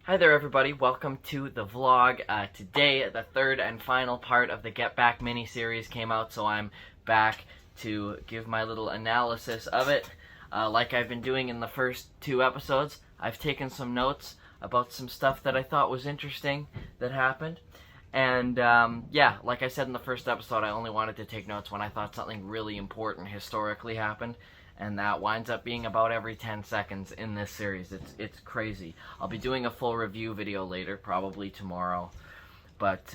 Hi there everybody, welcome to the vlog. Today, the third and final part of the Get Back mini-series came out, so I'm back to give my little analysis of it. Like I've been doing in the first two episodes, I've taken some notes about some stuff that I thought was interesting that happened. And yeah, like I said in the first episode, I only wanted to take notes when I thought something really important historically happened. And that winds up being about every 10 seconds in this series. It's crazy. I'll be doing a full review video later, probably tomorrow. But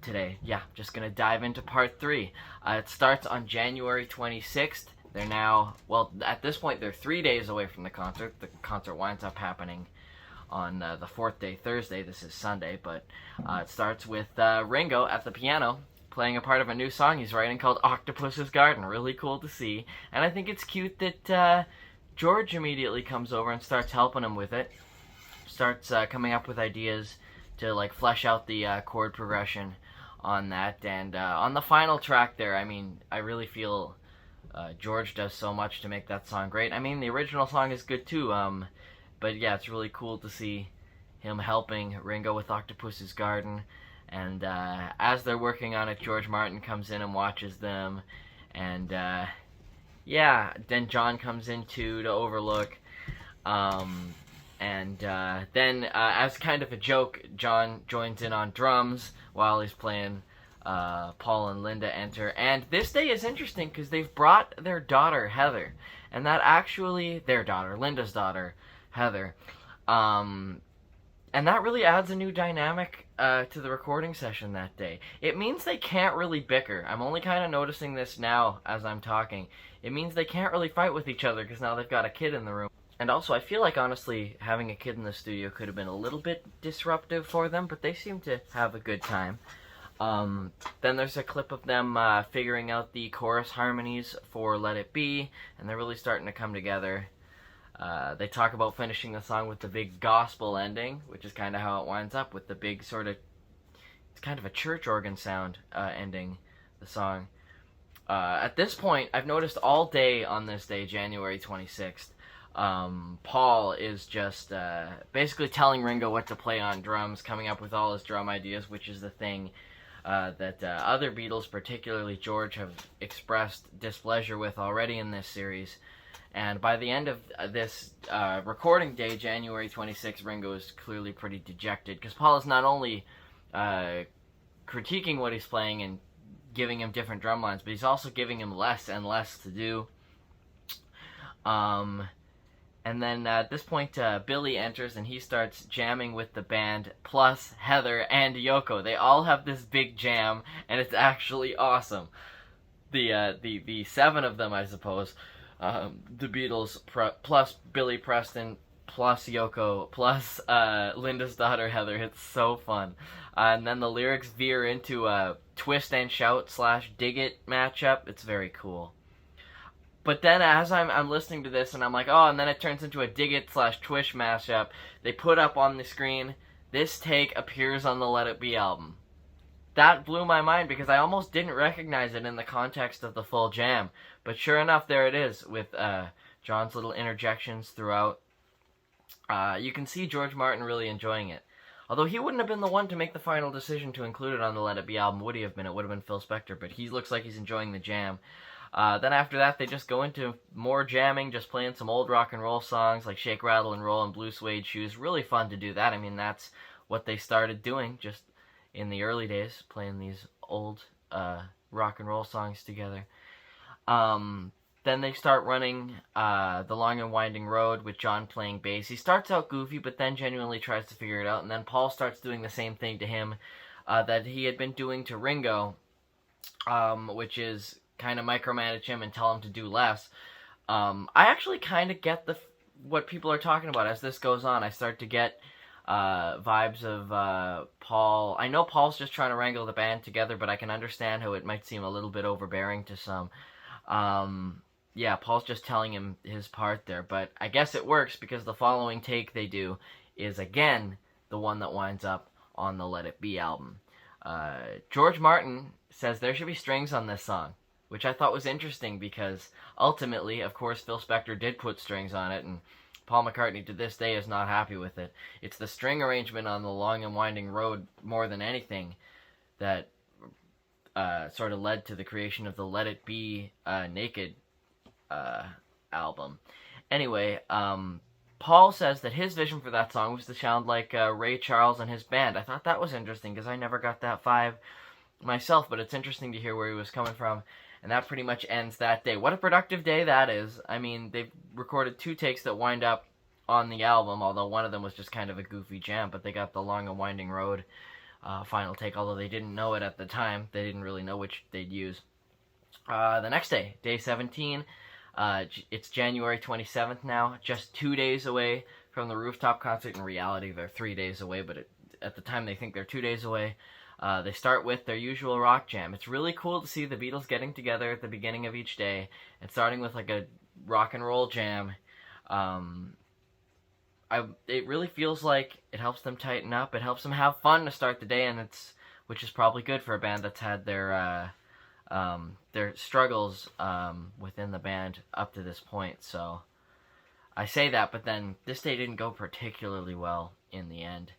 today, yeah, just going to dive into part 3. It starts on January 26th. They're now, well, at this point, they're 3 days away from the concert. The concert winds up happening on the 4th day, Thursday. This is Sunday, but it starts with Ringo at the piano playing a part of a new song he's writing called Octopuses Garden. Really cool to see. And I think it's cute that George immediately comes over and starts helping him with it. Starts coming up with ideas to like flesh out the chord progression on that. And on the final track there, I mean, I really feel George does so much to make that song great. I mean, the original song is good too, but yeah, it's really cool to see him helping Ringo with Octopuses Garden. And as they're working on it, George Martin comes in and watches them. And yeah, then John comes in too to overlook. And then as kind of a joke, John joins in on drums while he's playing. Paul and Linda enter. And this day is interesting because they've brought their daughter, Heather. And that actually, their daughter, Linda's daughter, Heather. And that really adds a new dynamic to the recording session that day. It means they can't really bicker. I'm only kind of noticing this now as I'm talking. It means they can't really fight with each other because now they've got a kid in the room. And also, I feel like, honestly, having a kid in the studio could have been a little bit disruptive for them, but they seem to have a good time. Then there's a clip of them figuring out the chorus harmonies for Let It Be, and they're really starting to come together. They talk about finishing the song with the big gospel ending, which is kind of how it winds up, with the big sort of, it's kind of a church organ sound ending the song. At this point, I've noticed all day on this day, January 26th, Paul is just basically telling Ringo what to play on drums, coming up with all his drum ideas, which is the thing that other Beatles, particularly George, have expressed displeasure with already in this series. And by the end of this recording day, January 26th, Ringo is clearly pretty dejected, because Paul is not only critiquing what he's playing and giving him different drum lines, but he's also giving him less and less to do. And then at this point, Billy enters and he starts jamming with the band, plus Heather and Yoko. They all have this big jam, and it's actually awesome. The seven of them, I suppose. The Beatles, plus Billy Preston, plus Yoko, plus Linda's daughter Heather. It's so fun. And then the lyrics veer into a twist and shout / dig it matchup. It's very cool. But then as I'm listening to this and I'm like, oh, and then it turns into a dig it / twist mashup. They put up on the screen, this take appears on the Let It Be album. That blew my mind because I almost didn't recognize it in the context of the full jam. But sure enough, there it is with John's little interjections throughout. You can see George Martin really enjoying it. Although he wouldn't have been the one to make the final decision to include it on the Let It Be album, would he have been? It would have been Phil Spector, but he looks like he's enjoying the jam. Then after that, they just go into more jamming, just playing some old rock and roll songs like Shake, Rattle, and Roll and Blue Suede Shoes. Really fun to do that. I mean, that's what they started doing just in the early days, playing these old rock and roll songs together. Then they start running The Long and Winding Road with John playing bass. He starts out goofy, but then genuinely tries to figure it out. And then Paul starts doing the same thing to him that he had been doing to Ringo, which is kind of micromanage him and tell him to do less. I actually kind of get what people are talking about as this goes on. I start to get vibes of Paul. I know Paul's just trying to wrangle the band together, but I can understand how it might seem a little bit overbearing to some. Yeah, Paul's just telling him his part there, but I guess it works because the following take they do is, again, the one that winds up on the Let It Be album. George Martin says there should be strings on this song, which I thought was interesting because ultimately, of course, Phil Spector did put strings on it, and Paul McCartney to this day is not happy with it. It's the string arrangement on the Long and Winding Road more than anything that sort of led to the creation of the Let It Be Naked album. Anyway, Paul says that his vision for that song was to sound like Ray Charles and his band. I thought that was interesting because I never got that vibe myself, but it's interesting to hear where he was coming from. And that pretty much ends that day. What a productive day that is. I mean, they've recorded 2 takes that wind up on the album, although one of them was just kind of a goofy jam, but they got the Long and Winding Road final take, although they didn't know it at the time. They didn't really know which they'd use. The next day, day 17, it's January 27th now, just 2 days away from the rooftop concert. In reality, they're 3 days away, but at the time they think they're 2 days away. They start with their usual rock jam. It's really cool to see the Beatles getting together at the beginning of each day and starting with like a rock and roll jam. It really feels like it helps them tighten up. It helps them have fun to start the day, and which is probably good for a band that's had their struggles within the band up to this point. So I say that, but then this day didn't go particularly well in the end.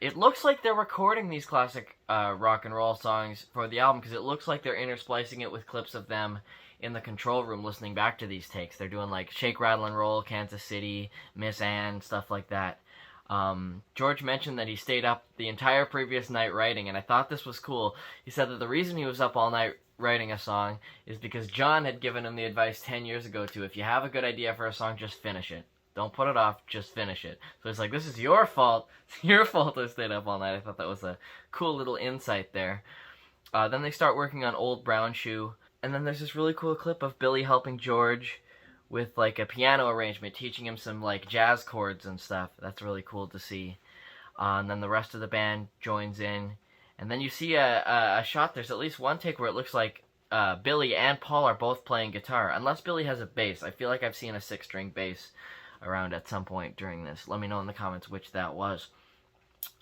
It looks like they're recording these classic rock and roll songs for the album, because it looks like they're intersplicing it with clips of them in the control room listening back to these takes. They're doing like Shake, Rattle, and Roll, Kansas City, Miss Anne, stuff like that. George mentioned that he stayed up the entire previous night writing, and I thought this was cool. He said that the reason he was up all night writing a song is because John had given him the advice 10 years ago to, if you have a good idea for a song, just finish it. Don't put it off, just finish it. So it's like, this is your fault. It's your fault I stayed up all night. I thought that was a cool little insight there. Then they start working on Old Brown Shoe. And then there's this really cool clip of Billy helping George with like a piano arrangement, teaching him some like jazz chords and stuff. That's really cool to see. And then the rest of the band joins in. And then you see a shot, there's at least one take where it looks like Billy and Paul are both playing guitar. Unless Billy has a bass. I feel like I've seen a 6-string bass around at some point during this. Let me know in the comments which that was.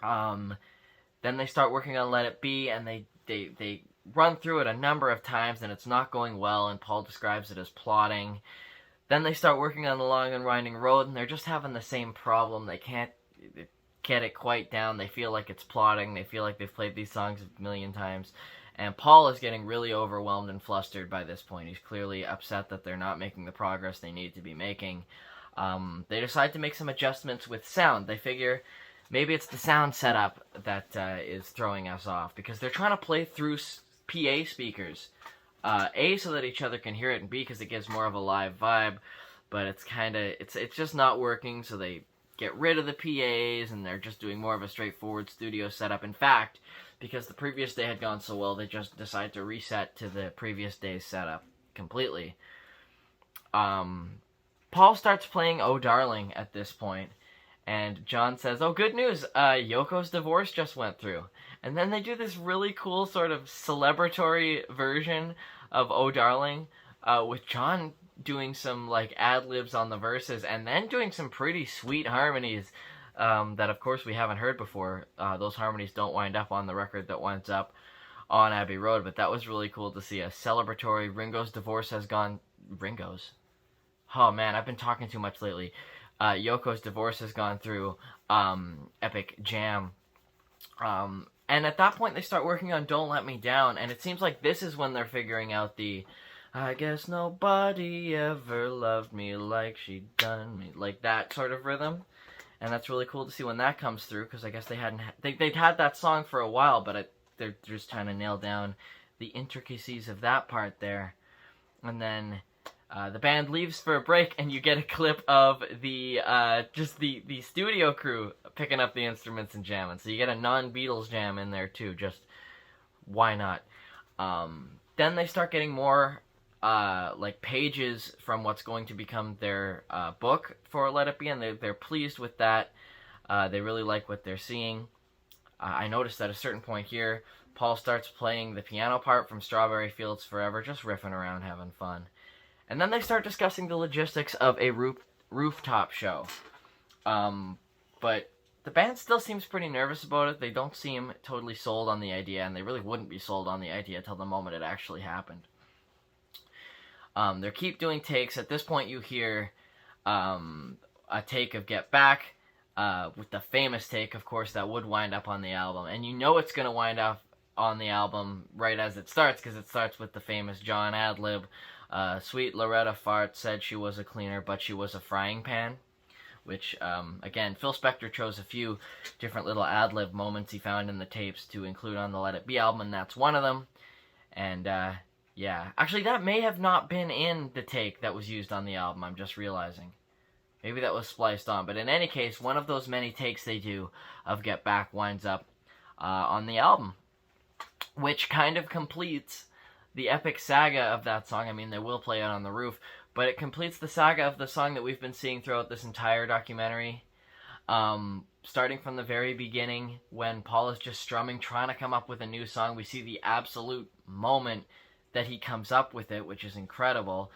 Then they start working on Let It Be, and they run through it a number of times, and it's not going well, and Paul describes it as plotting. Then they start working on the Long and Winding Road, and they're just having the same problem. They can't get it quite down. They feel like it's plotting. They feel like they've played these songs a million times. And Paul is getting really overwhelmed and flustered by this point. He's clearly upset that they're not making the progress they need to be making. They decide to make some adjustments with sound. They figure maybe it's the sound setup that is throwing us off, because they're trying to play through PA speakers. A, so that each other can hear it, and B, because it gives more of a live vibe. But it's just not working, so they get rid of the PAs, and they're just doing more of a straightforward studio setup. In fact, because the previous day had gone so well, they just decided to reset to the previous day's setup completely. Paul starts playing Oh Darling at this point, and John says, oh, good news, Yoko's divorce just went through. And then they do this really cool sort of celebratory version of Oh Darling, with John doing some like ad-libs on the verses, and then doing some pretty sweet harmonies that of course we haven't heard before. Those harmonies don't wind up on the record that winds up on Abbey Road, but that was really cool to see. A celebratory Ringo's divorce has gone... Ringo's? Oh man, I've been talking too much lately. Yoko's divorce has gone through epic jam. And at that point they start working on Don't Let Me Down, and it seems like this is when they're figuring out the I guess nobody ever loved me like she done me, like that sort of rhythm. And that's really cool to see when that comes through, because I guess they'd had that song for a while, but they're just trying to nail down the intricacies of that part there. And then the band leaves for a break, and you get a clip of the studio crew picking up the instruments and jamming. So you get a non-Beatles jam in there too. Just why not? Then they start getting more like pages from what's going to become their book for Let It Be, and they're pleased with that. They really like what they're seeing. I noticed at a certain point here, Paul starts playing the piano part from Strawberry Fields Forever, just riffing around, having fun. And then they start discussing the logistics of a rooftop show. But the band still seems pretty nervous about it. They don't seem totally sold on the idea, and they really wouldn't be sold on the idea until the moment it actually happened. They keep doing takes. At this point you hear a take of Get Back, with the famous take, of course, that would wind up on the album. And you know it's going to wind up on the album right as it starts, because it starts with the famous John ad-lib. Sweet Loretta Fart said she was a cleaner, but she was a frying pan. Which, again, Phil Spector chose a few different little ad-lib moments he found in the tapes to include on the Let It Be album, and that's one of them. And, yeah. Actually, that may have not been in the take that was used on the album, I'm just realizing. Maybe that was spliced on. But in any case, one of those many takes they do of Get Back winds up on the album, which kind of completes the epic saga of that song. I mean, they will play it on the roof, but it completes the saga of the song that we've been seeing throughout this entire documentary. Starting from the very beginning, when Paul is just strumming, trying to come up with a new song, we see the absolute moment that he comes up with it, which is incredible.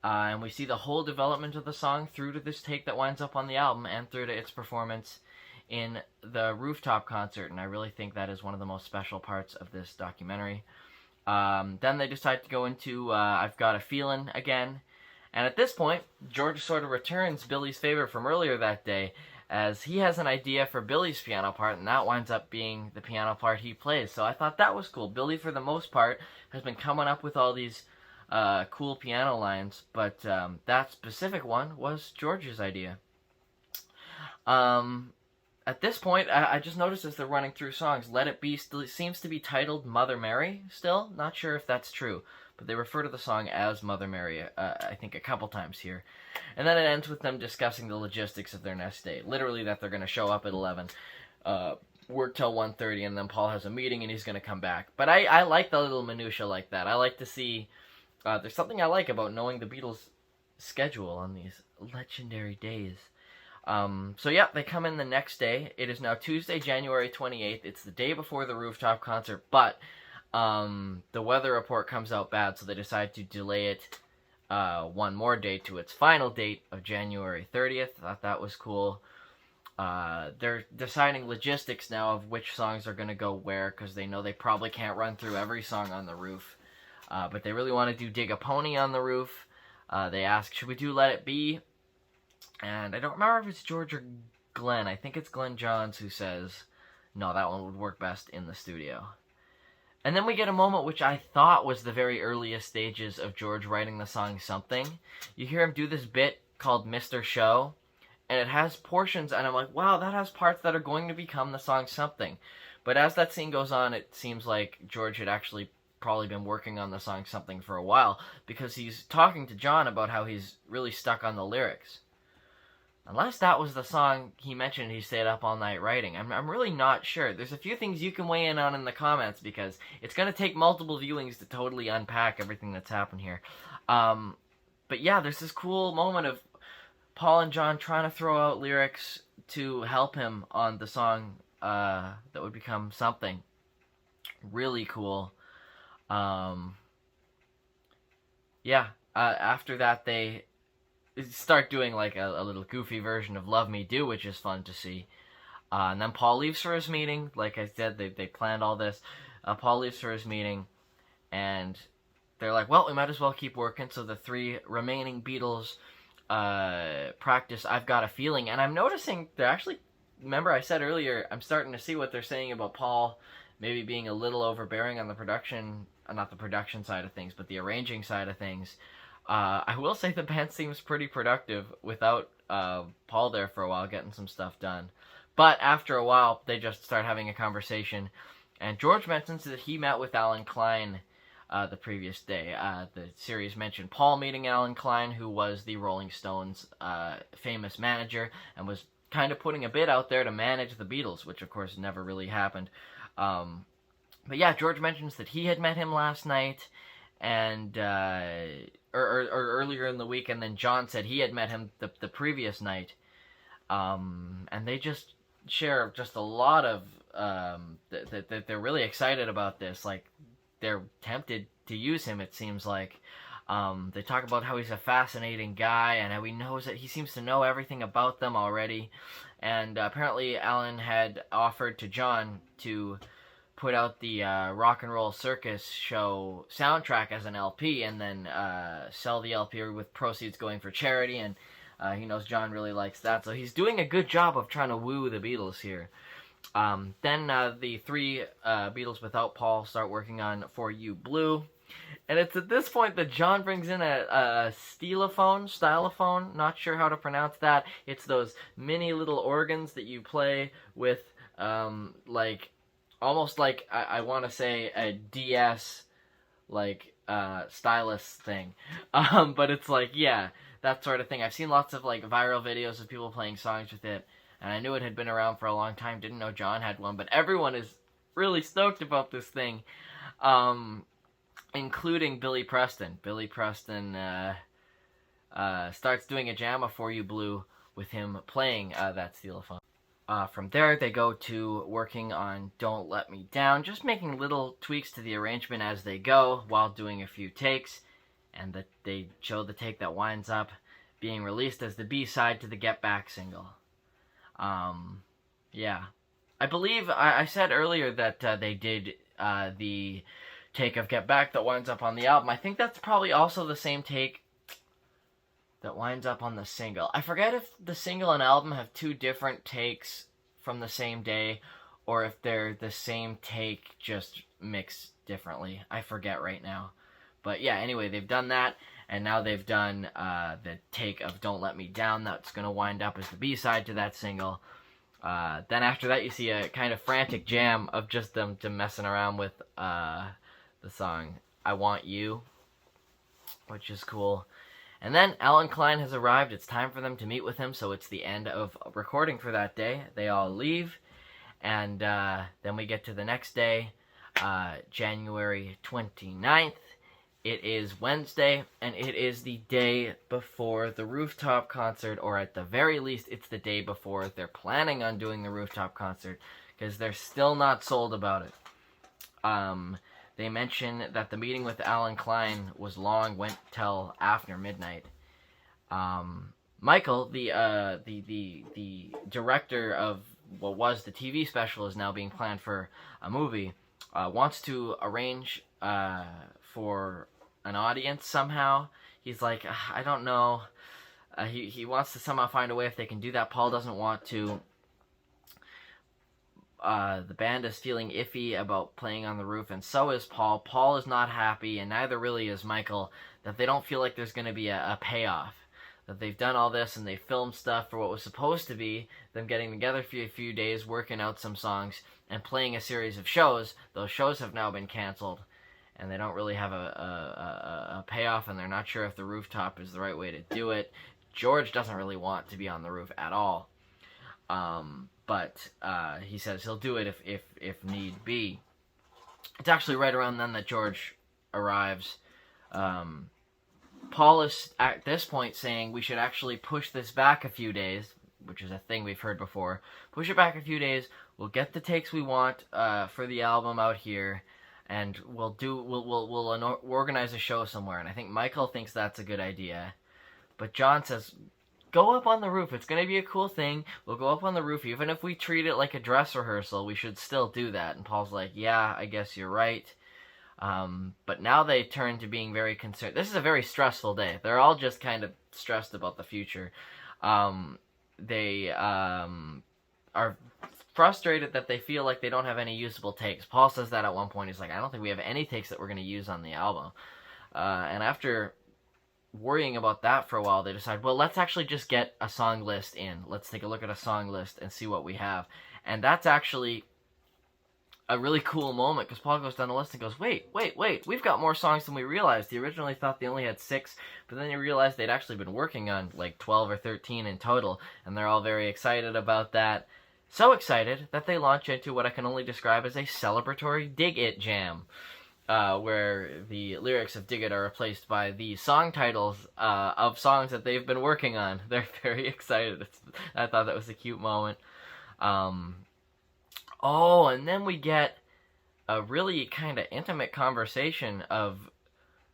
And we see the whole development of the song through to this take that winds up on the album, and through to its performance in the rooftop concert. And I really think that is one of the most special parts of this documentary. Then they decide to go into I've Got a Feeling again. And at this point, George sort of returns Billy's favor from earlier that day, as he has an idea for Billy's piano part, and that winds up being the piano part he plays. So I thought that was cool. Billy, for the most part, has been coming up with all these cool piano lines, but that specific one was George's idea. At this point, I just noticed as they're running through songs, Let It Be still seems to be titled Mother Mary still. Not sure if that's true, but they refer to the song as Mother Mary, I think a couple times here. And then it ends with them discussing the logistics of their next day. Literally that they're going to show up at 11, work till 1:30, and then Paul has a meeting and he's going to come back. But I like the little minutia like that. I like to see, there's something I like about knowing the Beatles' schedule on these legendary days. So yeah, they come in the next day. It is now Tuesday, January 28th. It's the day before the rooftop concert, but the weather report comes out bad, so they decide to delay it one more day to its final date of January 30th. I thought that was cool. They're deciding logistics now of which songs are going to go where, because they know they probably can't run through every song on the roof. But they really want to do Dig a Pony on the roof. They ask, should we do Let It Be? And I don't remember if it's George or Glenn. I think it's Glenn Johns who says, no, that one would work best in the studio. And then we get a moment which I thought was the very earliest stages of George writing the song Something. You hear him do this bit called Mr. Show, and it has portions, and I'm like, wow, that has parts that are going to become the song Something. But as that scene goes on, it seems like George had actually probably been working on the song Something for a while, because he's talking to John about how he's really stuck on the lyrics. Unless that was the song he mentioned he stayed up all night writing. I'm really not sure. There's a few things you can weigh in on in the comments, because it's going to take multiple viewings to totally unpack everything that's happened here. But yeah, there's this cool moment of Paul and John trying to throw out lyrics to help him on the song that would become Something. Really cool. Yeah, after that they start doing like a little goofy version of Love Me Do, which is fun to see. And then Paul leaves for his meeting. Like I said, they planned all this. Paul leaves for his meeting, and they're like, well, we might as well keep working. So the three remaining Beatles practice I've Got a Feeling. And I'm noticing they're actually, remember I said earlier, I'm starting to see what they're saying about Paul maybe being a little overbearing on the production, not the production side of things, but the arranging side of things. I will say the band seems pretty productive without Paul there for a while, getting some stuff done. But after a while, they just start having a conversation. And George mentions that he met with Alan Klein the previous day. The series mentioned Paul meeting Alan Klein, who was the Rolling Stones' famous manager, and was kind of putting a bid out there to manage the Beatles, which of course never really happened. But yeah, George mentions that he had met him last night, and or earlier in the week, and then John said he had met him the previous night. And they just share just a lot of that they're really excited about this. Like, they're tempted to use him, it seems like. They talk about how he's a fascinating guy, and how he seems to know everything about them already. And apparently Alan had offered to John to put out the Rock and Roll Circus show soundtrack as an LP, and then sell the LP with proceeds going for charity. And He knows John really likes that, so he's doing a good job of trying to woo the Beatles here. Then the three Beatles without Paul start working on For You Blue. And it's at this point that John brings in a stylophone, not sure how to pronounce that. It's those mini little organs that you play with, almost like, I want to say a DS, stylus thing. But it's like, yeah, that sort of thing. I've seen lots of, viral videos of people playing songs with it, and I knew it had been around for a long time, didn't know John had one, but everyone is really stoked about this thing. Including Billy Preston. Billy Preston starts doing a jam of For You Blue with him playing that stylophone. From there, they go to working on Don't Let Me Down, just making little tweaks to the arrangement as they go while doing a few takes, and they show the take that winds up being released as the B-side to the Get Back single. Yeah. I believe I said earlier that they did the take of Get Back that winds up on the album. I think that's probably also the same take that winds up on the single. I forget if the single and album have two different takes from the same day, or if they're the same take just mixed differently. I forget right now. But yeah, anyway, they've done that, and now they've done the take of Don't Let Me Down that's going to wind up as the B-side to that single. Then after that, you see a kind of frantic jam of just them messing around with the song I Want You, which is cool. And then Alan Klein has arrived. It's time for them to meet with him, so it's the end of recording for that day. They all leave, and then we get to the next day, January 29th. It is Wednesday, and it is the day before the rooftop concert, or at the very least, it's the day before they're planning on doing the rooftop concert, because they're still not sold about it. They mention that the meeting with Alan Klein was long, went till after midnight. Michael, the director of what was the TV special is now being planned for a movie, wants to arrange for an audience somehow. He's like, I don't know. He wants to somehow find a way if they can do that. Paul doesn't want to. The band is feeling iffy about playing on the roof, and so is Paul. Paul is not happy, and neither really is Michael, that they don't feel like there's going to be a payoff. That they've done all this, and they filmed stuff for what was supposed to be them getting together for a few days, working out some songs, and playing a series of shows. Those shows have now been canceled, and they don't really have a payoff, and they're not sure if the rooftop is the right way to do it. George doesn't really want to be on the roof at all. But he says he'll do it if need be. It's actually right around then that George arrives. Paul is at this point saying we should actually push this back a few days, which is a thing we've heard before. Push it back a few days. We'll get the takes we want for the album out here, and we'll organize a show somewhere. And I think Michael thinks that's a good idea, but John says, go up on the roof. It's going to be a cool thing. We'll go up on the roof. Even if we treat it like a dress rehearsal, we should still do that. And Paul's like, yeah, I guess you're right. But now they turn to being very concerned. This is a very stressful day. They're all just kind of stressed about the future. They are frustrated that they feel like they don't have any usable takes. Paul says that at one point. He's like, I don't think we have any takes that we're going to use on the album. And after worrying about that for a while, they decide, well, let's actually just get a song list in. Let's take a look at a song list and see what we have. And that's actually a really cool moment, because Paul goes down the list and goes, wait, we've got more songs than we realized. He originally thought they only had 6, but then he realized they'd actually been working on like 12 or 13 in total, and they're all very excited about that. So excited that they launch into what I can only describe as a celebratory Dig It jam. Where the lyrics of Dig It are replaced by the song titles of songs that they've been working on. They're very excited. I thought that was a cute moment. And then we get a really kind of intimate conversation of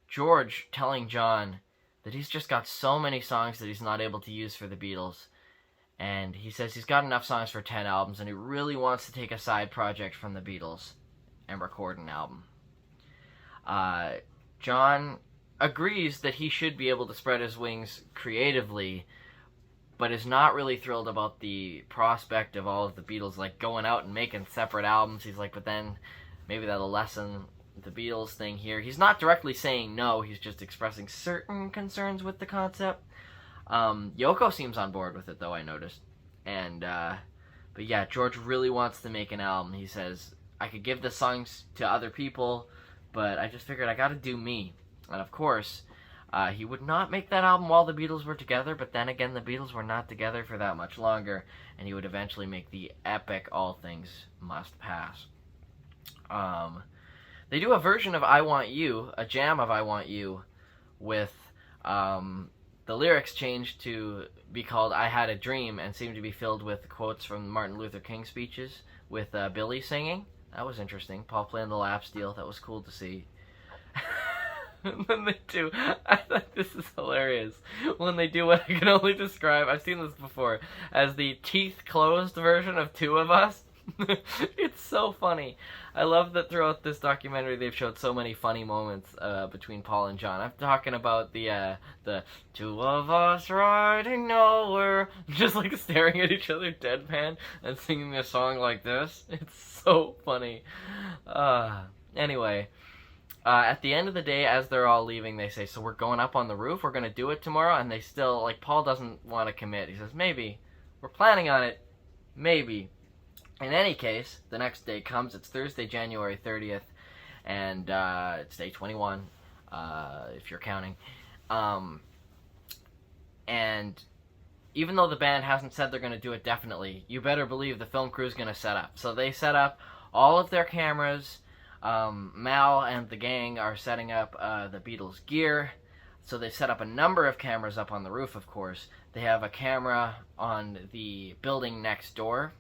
George telling John that he's just got so many songs that he's not able to use for the Beatles. And he says he's got enough songs for 10 albums, and he really wants to take a side project from the Beatles and record an album. John agrees that he should be able to spread his wings creatively, but is not really thrilled about the prospect of all of the Beatles like going out and making separate albums. He's like, but then maybe that'll lessen the Beatles thing here. He's not directly saying no, he's just expressing certain concerns with the concept. Yoko seems on board with it, though, I noticed. And, but yeah, George really wants to make an album. He says, I could give the songs to other people, but I just figured I gotta do me. And of course, he would not make that album while the Beatles were together, but then again, the Beatles were not together for that much longer, and he would eventually make the epic All Things Must Pass. They do a version of I Want You, a jam of I Want You, with the lyrics changed to be called I Had a Dream and seem to be filled with quotes from Martin Luther King speeches with Billy singing. That was interesting. Paul playing the lap steel. That was cool to see. And then they do, I thought this is hilarious, when they do what I can only describe, I've seen this before, as the teeth closed version of Two of Us. It's so funny. I love that throughout this documentary they've showed so many funny moments between Paul and John. I'm talking about the two of us riding nowhere, just like staring at each other deadpan and singing a song like this. It's so funny. Anyway, at the end of the day, as they're all leaving, they say, so we're going up on the roof, we're going to do it tomorrow, and they still, like, Paul doesn't want to commit. He says, maybe. We're planning on it. Maybe. In any case, the next day comes. It's Thursday, January 30th, and it's day 21, if you're counting. And even though the band hasn't said they're going to do it definitely, you better believe the film crew's going to set up. So they set up all of their cameras. Mal and the gang are setting up the Beatles' gear. So they set up a number of cameras up on the roof, of course. They have a camera on the building next door,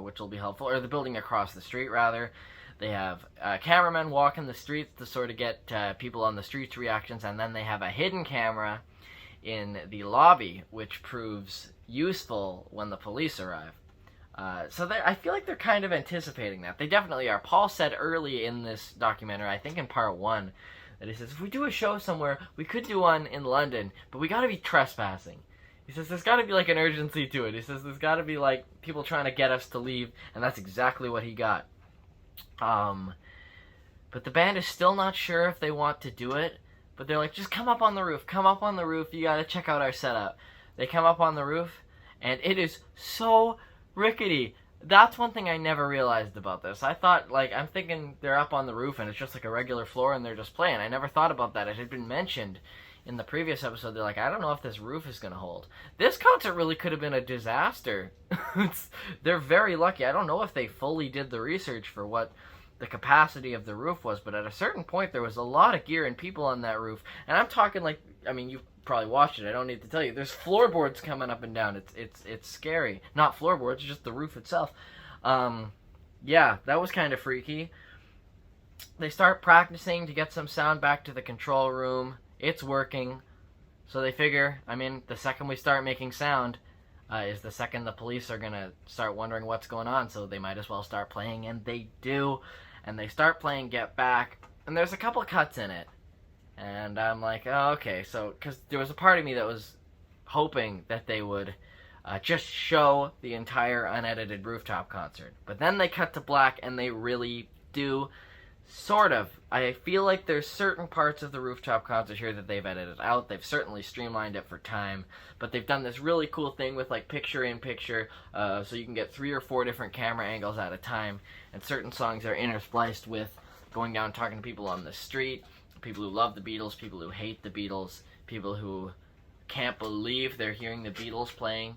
which will be helpful, or the building across the street, rather. They have cameramen walking the streets to sort of get people on the streets' reactions, and then they have a hidden camera in the lobby, which proves useful when the police arrive. So I feel like they're kind of anticipating that. They definitely are. Paul said early in this documentary, I think in part 1, that he says, if we do a show somewhere, we could do one in London, but we gotta be trespassing. He says there's gotta be like an urgency to it. He says there's gotta be like people trying to get us to leave, and that's exactly what he got. But the band is still not sure if they want to do it, but they're like, just come up on the roof, you gotta check out our setup. They come up on the roof, and it is so rickety. That's one thing I never realized about this. I thought, like, I'm thinking they're up on the roof and it's just like a regular floor and they're just playing. I never thought about that. It had been mentioned in the previous episode. They're like, I don't know if this roof is going to hold. This concert really could have been a disaster. They're very lucky. I don't know if they fully did the research for what the capacity of the roof was, but at a certain point there was a lot of gear and people on that roof. And I'm talking like, I mean, you've probably watched it, I don't need to tell you, there's floorboards coming up and down. It's scary. Not floorboards, just the roof itself. Yeah, that was kind of freaky. They start practicing to get some sound back to the control room. It's working. So they figure, I mean, the second we start making sound is the second the police are going to start wondering what's going on, so they might as well start playing, and they do. And they start playing Get Back, and there's a couple cuts in it. And I'm like, oh, okay, so, because there was a part of me that was hoping that they would just show the entire unedited rooftop concert. But then they cut to black, and they really do, sort of. I feel like there's certain parts of the rooftop concert here that they've edited out. They've certainly streamlined it for time, but they've done this really cool thing with, like, picture-in-picture, so you can get 3 or 4 different camera angles at a time, and certain songs are interspliced with going down and talking to people on the street, people who love the Beatles, people who hate the Beatles, people who can't believe they're hearing the Beatles playing,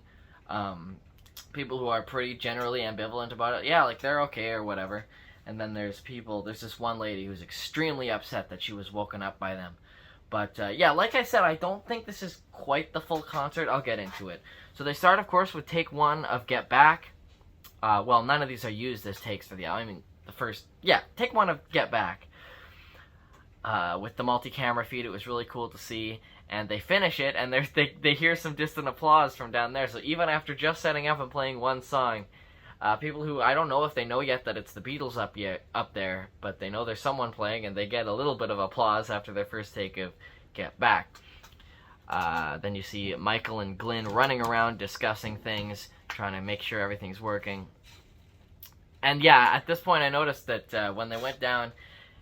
people who are pretty generally ambivalent about it. Yeah, like, they're okay or whatever. And then there's this one lady who's extremely upset that she was woken up by them. But, yeah, like I said, I don't think this is quite the full concert. I'll get into it. So they start, of course, with take 1 of Get Back. Well, none of these are used as takes for the album. I mean, the first, yeah, take 1 of Get Back. With the multi-camera feed, it was really cool to see. And they finish it, and they hear some distant applause from down there. So even after just setting up and playing one song, people who, I don't know if they know yet that it's the Beatles up there, but they know there's someone playing, and they get a little bit of applause after their first take of Get Back. Then you see Michael and Glyn running around discussing things, trying to make sure everything's working. And yeah, at this point I noticed that when they went down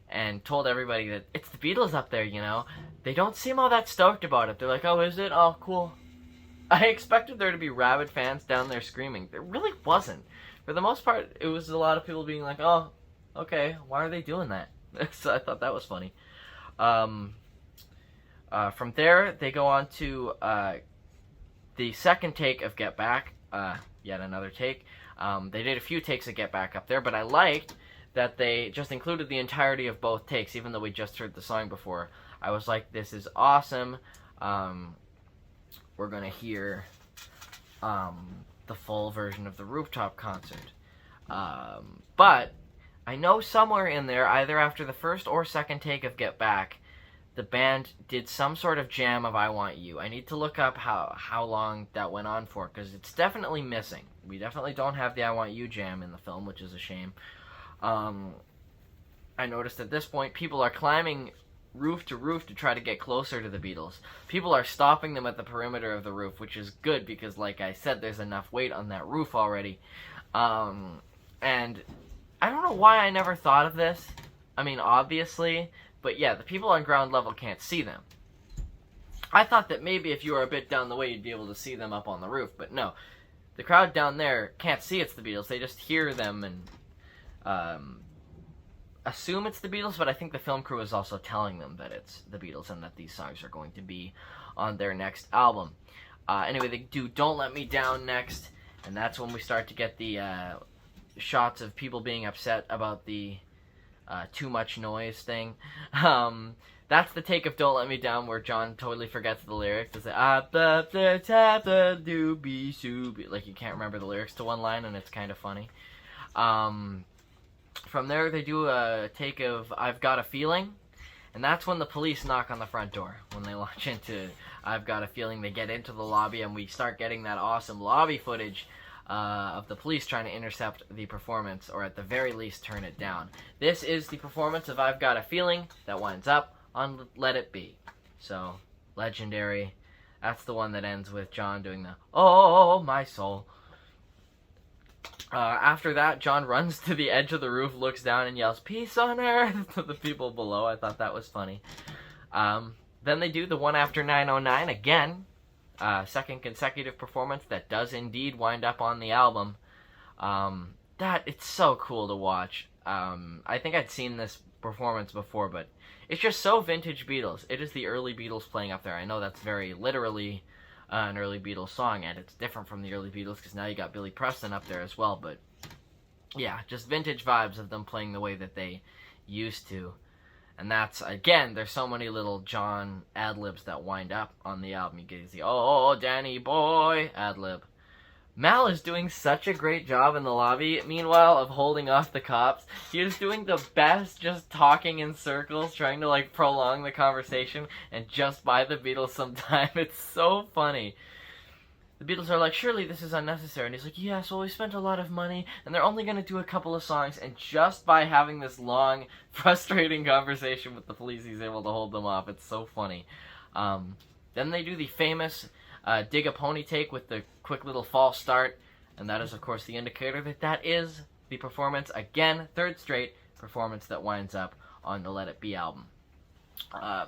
and told everybody that it's the Beatles up there, you know, they don't seem all that stoked about it. They're like, oh, is it? Oh, cool. I expected there to be rabid fans down there screaming. There really wasn't. For the most part, it was a lot of people being like, oh, okay, why are they doing that? So I thought that was funny. From there, they go on to the second take of Get Back. Yet another take. They did a few takes of Get Back up there, but I liked that they just included the entirety of both takes, even though we just heard the song before. I was like, this is awesome. We're going to hear the full version of the rooftop concert. But I know somewhere in there, either after the first or second take of Get Back, the band did some sort of jam of I Want You. I need to look up how long that went on for, because it's definitely missing. We definitely don't have the I Want You jam in the film, which is a shame. I noticed at this point, people are climbing roof to roof to try to get closer to the Beatles. People are stopping them at the perimeter of the roof, which is good, because like I said, there's enough weight on that roof already. And I don't know why I never thought of this. I mean, obviously, but yeah, the people on ground level can't see them. I thought that maybe if you were a bit down the way, you'd be able to see them up on the roof, but no. The crowd down there can't see it's the Beatles. They just hear them and assume it's the Beatles, but I think the film crew is also telling them that it's the Beatles and that these songs are going to be on their next album. Anyway, they do Don't Let Me Down next, and that's when we start to get the shots of people being upset about the too much noise thing. That's the take of Don't Let Me Down where John totally forgets the lyrics. It's like, like you can't remember the lyrics to one line, and it's kind of funny. From there, they do a take of I've Got a Feeling, and that's when the police knock on the front door. When they launch into I've Got a Feeling, they get into the lobby, and we start getting that awesome lobby footage of the police trying to intercept the performance, or at the very least turn it down. This is the performance of I've Got a Feeling that winds up on Let It Be. So, legendary. That's the one that ends with John doing the Oh, my soul. After that, John runs to the edge of the roof, looks down, and yells, "Peace on Earth!" to the people below. I thought that was funny. Then they do the One After 909 again. Second consecutive performance that does indeed wind up on the album. It's so cool to watch. I think I'd seen this performance before, but it's just so vintage Beatles. It is the early Beatles playing up there. I know that's very literally an early Beatles song, and it's different from the early Beatles because now you got Billy Preston up there as well, but yeah, just vintage vibes of them playing the way that they used to. And that's, again, there's so many little John ad-libs that wind up on the album. You get the, oh, Danny boy, ad-lib. Mal is doing such a great job in the lobby, meanwhile, of holding off the cops. He is doing the best, just talking in circles, trying to, like, prolong the conversation, and just buy the Beatles some time. It's so funny. The Beatles are like, surely this is unnecessary. And he's like, yes, well, we spent a lot of money, and they're only going to do a couple of songs, and just by having this long, frustrating conversation with the police, he's able to hold them off. It's so funny. Then they do the famous Dig a Pony take with the quick little false start, and that is, of course, the indicator that that is the performance, again, third straight performance that winds up on the Let It Be album.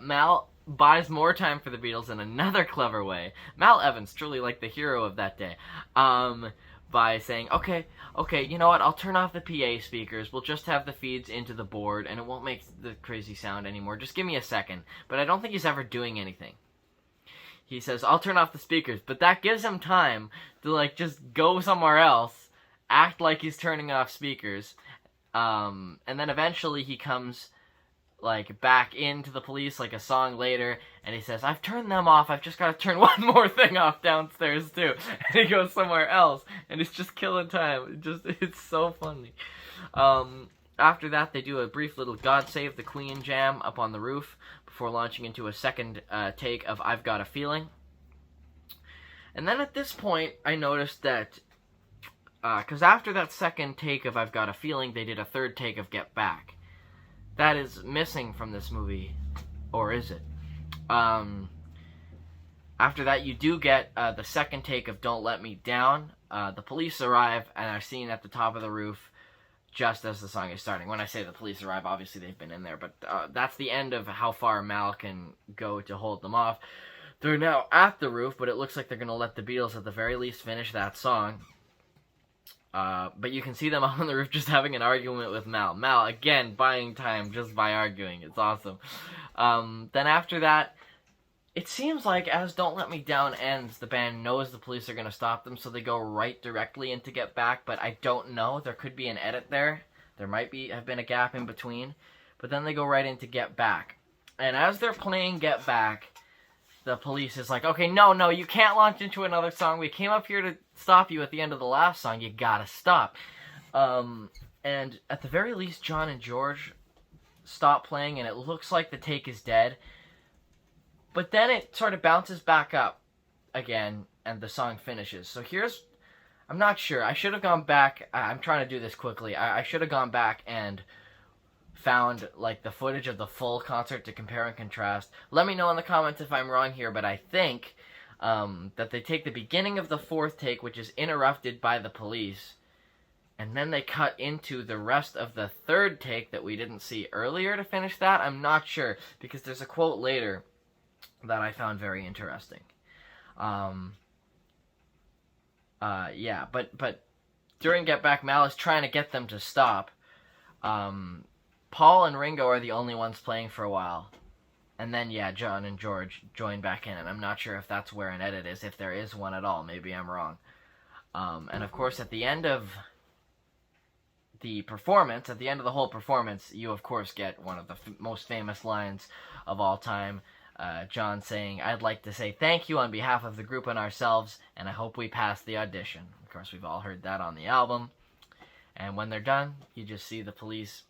Mal buys more time for the Beatles in another clever way. Mal Evans, truly like the hero of that day, by saying, okay, you know what, I'll turn off the PA speakers, we'll just have the feeds into the board, and it won't make the crazy sound anymore, just give me a second. But I don't think he's ever doing anything. He says, I'll turn off the speakers, but that gives him time to, like, just go somewhere else, act like he's turning off speakers, and then eventually he comes, like, back into the police, like, a song later, and he says, I've turned them off, I've just got to turn one more thing off downstairs, too. And he goes somewhere else, and it's just killing time. It's so funny. After that, they do a brief little God Save the Queen jam up on the roof before launching into a second take of I've Got a Feeling. And then at this point, I noticed that, because after that second take of I've Got a Feeling, they did a third take of Get Back. That is missing from this movie, or is it? After that, you do get the second take of Don't Let Me Down. The police arrive and are seen at the top of the roof just as the song is starting. When I say the police arrive, obviously they've been in there, but that's the end of how far Mal can go to hold them off. They're now at the roof, but it looks like they're going to let the Beatles at the very least finish that song. But you can see them on the roof just having an argument with Mal. Mal, again, buying time just by arguing. It's awesome. Then after that, it seems like as Don't Let Me Down ends, the band knows the police are going to stop them, so they go right directly into Get Back, but I don't know. There could be an edit there. There might have been a gap in between. But then they go right into Get Back. And as they're playing Get Back, the police is like, okay, no, you can't launch into another song. We came up here to stop you at the end of the last song. You gotta stop. And at the very least, John and George stop playing, and it looks like the take is dead. But then it sort of bounces back up again, and the song finishes. So I'm not sure. I should have gone back. I'm trying to do this quickly. I should have gone back and found like the footage of the full concert to compare and contrast. Let me know in the comments if I'm wrong here, but I think that they take the beginning of the fourth take, which is interrupted by the police, and then they cut into the rest of the third take that we didn't see earlier to finish that. I'm not sure, because there's a quote later that I found very interesting. Yeah, but during Get Back, Mal is trying to get them to stop. Paul and Ringo are the only ones playing for a while. And then, yeah, John and George join back in, and I'm not sure if that's where an edit is, if there is one at all. Maybe I'm wrong. And of course, at the end of the performance, at the end of the whole performance, you of course get one of the most famous lines of all time. John saying, "I'd like to say thank you on behalf of the group and ourselves, and I hope we pass the audition." Of course, we've all heard that on the album. And when they're done, you just see the police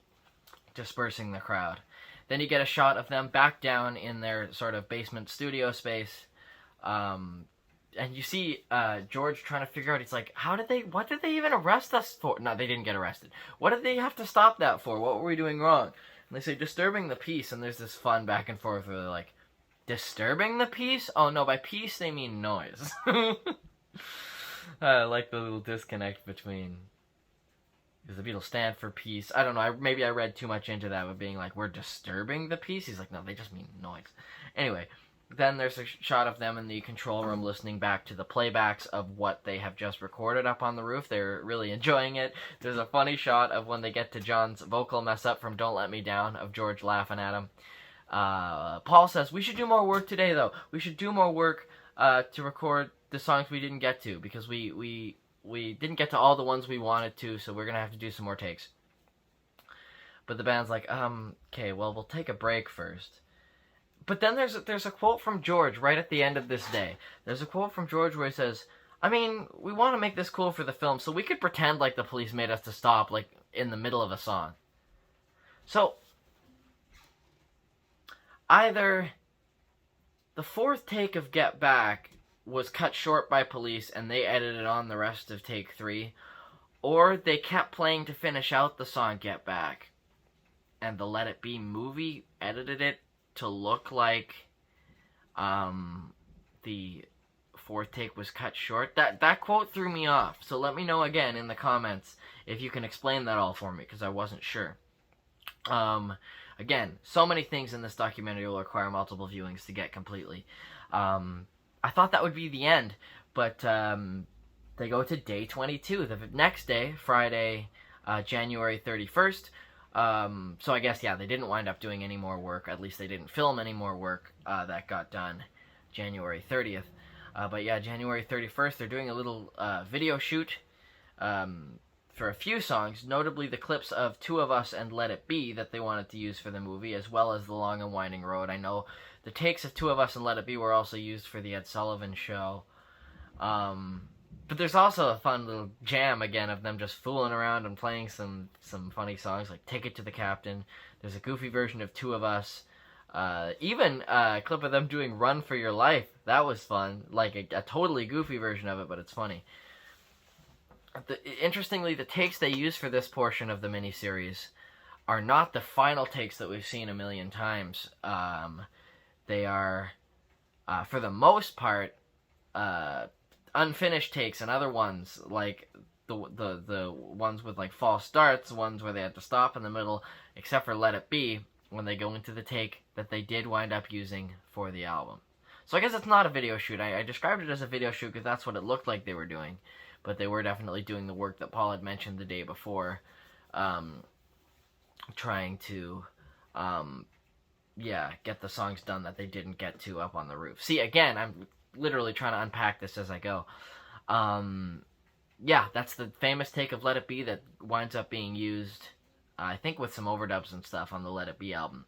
dispersing the crowd. Then you get a shot of them back down in their sort of basement studio space. And you see George trying to figure out, he's like, what did they even arrest us for? No, they didn't get arrested. What did they have to stop that for? What were we doing wrong? And they say, disturbing the peace, and there's this fun back and forth where they're like, disturbing the peace? Oh no, by peace they mean noise. I like the little disconnect between, because the Beatles stand for peace. I don't know, maybe I read too much into that with being like, we're disturbing the peace? He's like, no, they just mean noise. Anyway, then there's a shot of them in the control room listening back to the playbacks of what they have just recorded up on the roof. They're really enjoying it. There's a funny shot of when they get to John's vocal mess up from Don't Let Me Down, of George laughing at him. Paul says, we should do more work today, though. We should do more work to record the songs we didn't get to, because we didn't get to all the ones we wanted to, so we're going to have to do some more takes. But the band's like, okay, well, we'll take a break first. But then there's a quote from George right at the end of this day. There's a quote from George where he says, I mean, we want to make this cool for the film, so we could pretend like the police made us to stop, like, in the middle of a song. So either the fourth take of Get Back was cut short by police and they edited on the rest of take 3, or they kept playing to finish out the song Get Back, and the Let It Be movie edited it to look like the fourth take was cut short. That quote threw me off, so let me know again in the comments if you can explain that all for me, because I wasn't sure. Again, so many things in this documentary will require multiple viewings to get completely. I thought that would be the end, but they go to day 22, the next day, Friday, January 31st. So I guess, yeah, they didn't wind up doing any more work. At least they didn't film any more work that got done January 30th. But yeah, January 31st, they're doing a little video shoot for a few songs, notably the clips of Two of Us and Let It Be that they wanted to use for the movie, as well as The Long and Winding Road. I know the takes of Two of Us and Let It Be were also used for the Ed Sullivan Show. But there's also a fun little jam, again, of them just fooling around and playing some funny songs, like Take It to the Captain. There's a goofy version of Two of Us. Even a clip of them doing Run for Your Life. That was fun. Like a totally goofy version of it, but it's funny. Interestingly, the takes they use for this portion of the miniseries are not the final takes that we've seen a million times. They are for the most part, unfinished takes and other ones, like the ones with like false starts, ones where they had to stop in the middle, except for Let It Be, when they go into the take that they did wind up using for the album. So I guess it's not a video shoot. I described it as a video shoot because that's what it looked like they were doing, but they were definitely doing the work that Paul had mentioned the day before, trying to get the songs done that they didn't get to up on the roof. See, again, I'm literally trying to unpack this as I go. That's the famous take of Let It Be that winds up being used, I think with some overdubs and stuff on the Let It Be album.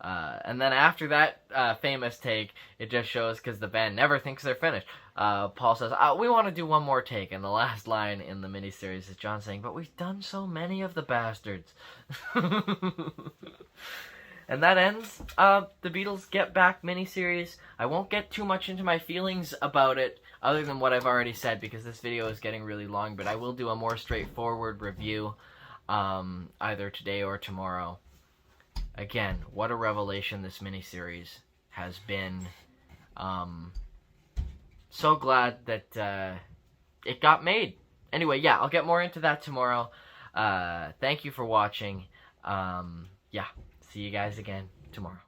And then after that famous take, it just shows, because the band never thinks they're finished, Paul says, we want to do one more take, and the last line in the miniseries is John saying, but we've done so many of the bastards. And that ends the Beatles Get Back miniseries. I won't get too much into my feelings about it, other than what I've already said, because this video is getting really long, but I will do a more straightforward review either today or tomorrow. Again, what a revelation this miniseries has been. So glad that it got made. Anyway, yeah, I'll get more into that tomorrow. Thank you for watching. See you guys again tomorrow.